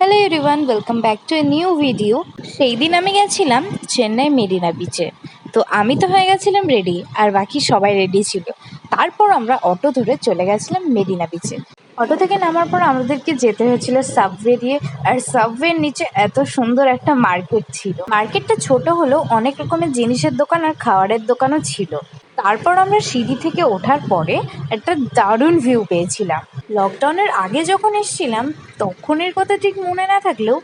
Hello everyone, welcome back to a new video. সেই দিন আমি গেছিলাম চেন্নাই মেরিনা বিচে। তো আমি তো হয়ে গেছিলাম রেডি, আর বাকি সবাই রেডি ছিল। তারপর আমরা অটো ধরে চলে গেছিলাম মেরিনা বিচে। অটো থেকে নামার পর আমাদেরকে যেতে হয়েছিল সাবওয়ে দিয়ে, আর সাবওয়ের নিচে এত সুন্দর একটা মার্কেট ছিল। মার্কেটটা ছোট হলেও অনেক রকমের জিনিসের দোকান আর খাবারের দোকানও ছিল। তারপর আমরা সিঁড়ি থেকে ওঠার পরে একটা দারুণ ভিউ পেয়েছিলাম। লকডাউনের আগে যখন এসেছিলাম তখনের কথা ঠিক মনে না থাকলেও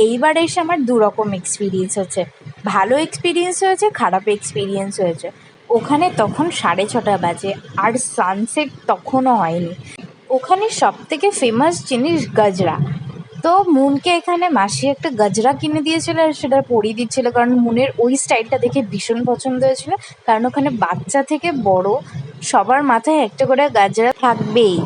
এইবার এসে আমার দুরকম এক্সপিরিয়েন্স হচ্ছে। ভালো এক্সপিরিয়েন্স হয়েছে, খারাপ এক্সপিরিয়েন্স হয়েছে। ওখানে তখন 6:30 বাজে, আর সানসেট তখনও হয়নি। ওখানে সব থেকে ফেমাস জিনিস গজরা। তো মুনকে এখানে মাসি একটা গজরা কিনে দিয়েছিল, আর সেটা পরিয়ে দিচ্ছিল, কারণ মুনের ওই স্টাইলটা দেখে ভীষণ পছন্দ হয়েছিল। কারণ ওখানে বাচ্চা থেকে বড় সবার মাথায় একটা করে গজরা থাকবেই।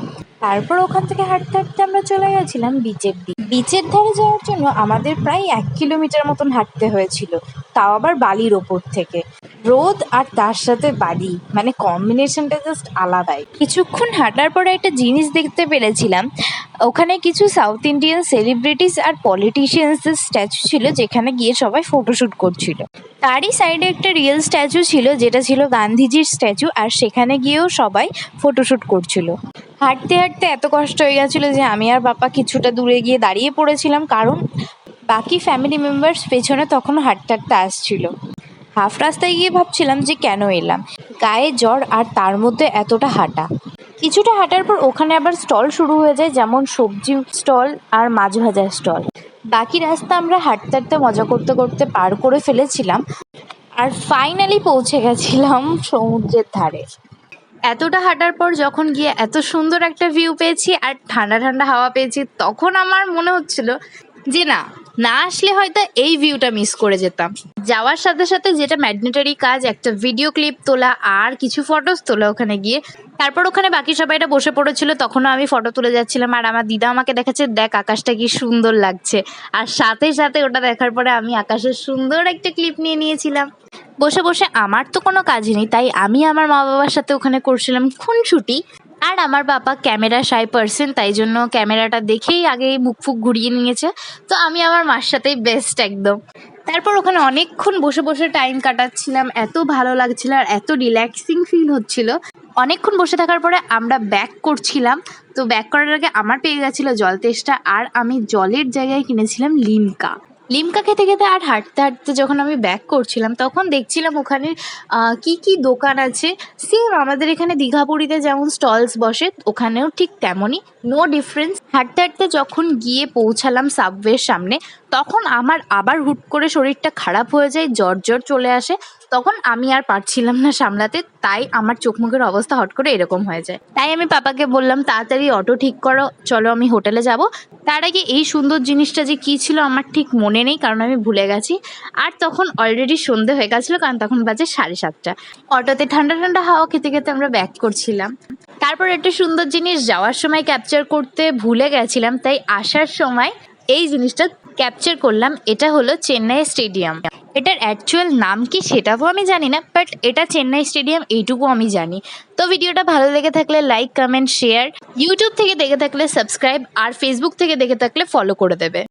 তারপর ওখান থেকে হাঁটতে হাঁটতে আমরা চলে গেছিলাম বিচের দিকে। বিচের ধারে যাওয়ার জন্য আমাদের প্রায় 1 কিলোমিটার মতন হাঁটতে হয়েছিল, তাও আবার বালির ওপর থেকে। রোদ আর তার সাথে বালি, মানে কম্বিনেশনটা জাস্ট আলাদাই। কিছুক্ষণ হাঁটার পরে একটা জিনিস দেখতে পেরেছিলাম, ওখানে কিছু সাউথ ইন্ডিয়ান সেলিব্রিটিস আর পলিটিশিয়ানসদের স্ট্যাচু ছিল, যেখানে গিয়ে সবাই ফটোশ্যুট করছিল। তারই সাইডে একটা রিয়েল স্ট্যাচু ছিল, যেটা ছিল গান্ধীজির স্ট্যাচু, আর সেখানে গিয়েও সবাই ফটোশ্যুট করছিল। হাঁটতে হাঁটতে এত কষ্ট হয়ে গেছিলো যে আমি আর বাবা কিছুটা দূরে গিয়ে দাঁড়িয়ে পড়েছিলাম, কারণ বাকি ফ্যামিলি মেম্বার্স পেছনে তখনও হাঁটতে হাঁটতে আসছিল। হাফ রাস্তায় গিয়ে ভাবছিলাম যে কেন এলাম, গায়ে জ্বর আর তার মধ্যে এতটা হাঁটা। কিছুটা হাঁটার পর ওখানে আবার স্টল শুরু হয়ে যায়, যেমন সবজি স্টল আর মাছ ভাজার স্টল। বাকি রাস্তা আমরা হাঁটতে হাঁটতে মজা করতে করতে পার করে ফেলেছিলাম, আর ফাইনালি পৌঁছে গেছিলাম সমুদ্রের ধারে। এতটা হাঁটার পর যখন গিয়ে এত সুন্দর একটা ভিউ পেয়েছি আর ঠান্ডা ঠান্ডা হাওয়া পেয়েছি, তখন আমার মনে হচ্ছিল যে না আসলে হয়তো এই ভিউটা মিস করে যেতাম। যাওয়ার সাথে সাথে যেটা ম্যান্ডেটরি কাজ, একটা ভিডিও ক্লিপ তোলা আর কিছু ফটোস তোলা ওখানে গিয়ে। তারপর ওখানে বাকি সবাইটা বসে পড়েছিল, তখনও আমি ফটো তুলে যাচ্ছিলাম, আর আমার দিদা আমাকে দেখাচ্ছে দেখ আকাশটা কি সুন্দর লাগছে। আর সাথে সাথে ওটা দেখার পরে আমি আকাশের সুন্দর একটা ক্লিপ নিয়ে নিয়েছিলাম। বসে বসে আমার তো কোনো কাজ নেই, তাই আমি আমার মা বাবার সাথে ওখানে করছিলাম খুনসুটি। আর আমার বাবা ক্যামেরা শাই পার্সন, তাই জন্য ক্যামেরাটা দেখেই আগে মুখ ফুক ঘুরিয়ে নিয়েছে। তো আমি আমার মার সাথেই বেস্ট একদম। তারপর ওখানে অনেকক্ষণ বসে বসে টাইম কাটাচ্ছিলাম, এত ভালো লাগছিল আর এত রিল্যাক্সিং ফিল হচ্ছিল। অনেকক্ষণ বসে থাকার পরে আমরা ব্যাক করছিলাম। তো ব্যাক করার আগে আমার পেয়ে গেছিলো জল তেষ্টা, আর আমি জলের জায়গায় কিনেছিলাম লিমকা। লিমকা খেতে খেতে আর হাঁটতে হাঁটতে যখন আমি ব্যাক করছিলাম, তখন দেখছিলাম ওখানে কি কি দোকান আছে। সেম আমাদের এখানে দীঘা পুরীতে যেমন স্টলস বসে, ওখানেও ঠিক তেমনই, নো ডিফারেন্স। হাঁটতে হাঁটতে যখন গিয়ে পৌঁছালাম সাবওয়ের সামনে, তখন আমার আবার হুট করে শরীরটা খারাপ হয়ে যায়, জ্বর চলে আসে। তখন আমি আর পারছিলাম না সামলাতে, তাই আমার চোখ মুখের অবস্থা হট করে এরকম হয়ে যায়। তাই আমি পাপাকে বললাম তাড়াতাড়ি অটো ঠিক করো, চলো আমি হোটেলে যাব। তার আগে এই সুন্দর জিনিসটা যে কী ছিল আমার ঠিক মনে নেই, কারণ আমি ভুলে গেছি। আর তখন অলরেডি সন্ধে হয়ে গেছিলো, কারণ তখন বাজে 7:30। অটোতে ঠান্ডা ঠান্ডা হাওয়া খেতে খেতে আমরা ব্যাক করছিলাম। তারপর একটা সুন্দর জিনিস যাওয়ার সময় ক্যাপচার করতে ভুলে গেছিলাম, তাই আসার সময় এই জিনিসটা ক্যাপচার করলাম। এটা হলো চেন্নাই স্টেডিয়াম। এটার অ্যাকচুয়াল নাম কি সেটাও আমি জানি না, বাট এটা চেন্নাই স্টেডিয়াম এইটুকু আমি জানি। তো ভিডিওটা ভালো লেগে থাকলে লাইক, কমেন্ট, শেয়ার। ইউটিউব থেকে দেখে থাকলে সাবস্ক্রাইব, আর ফেসবুক থেকে দেখে থাকলে ফলো করে দেবে।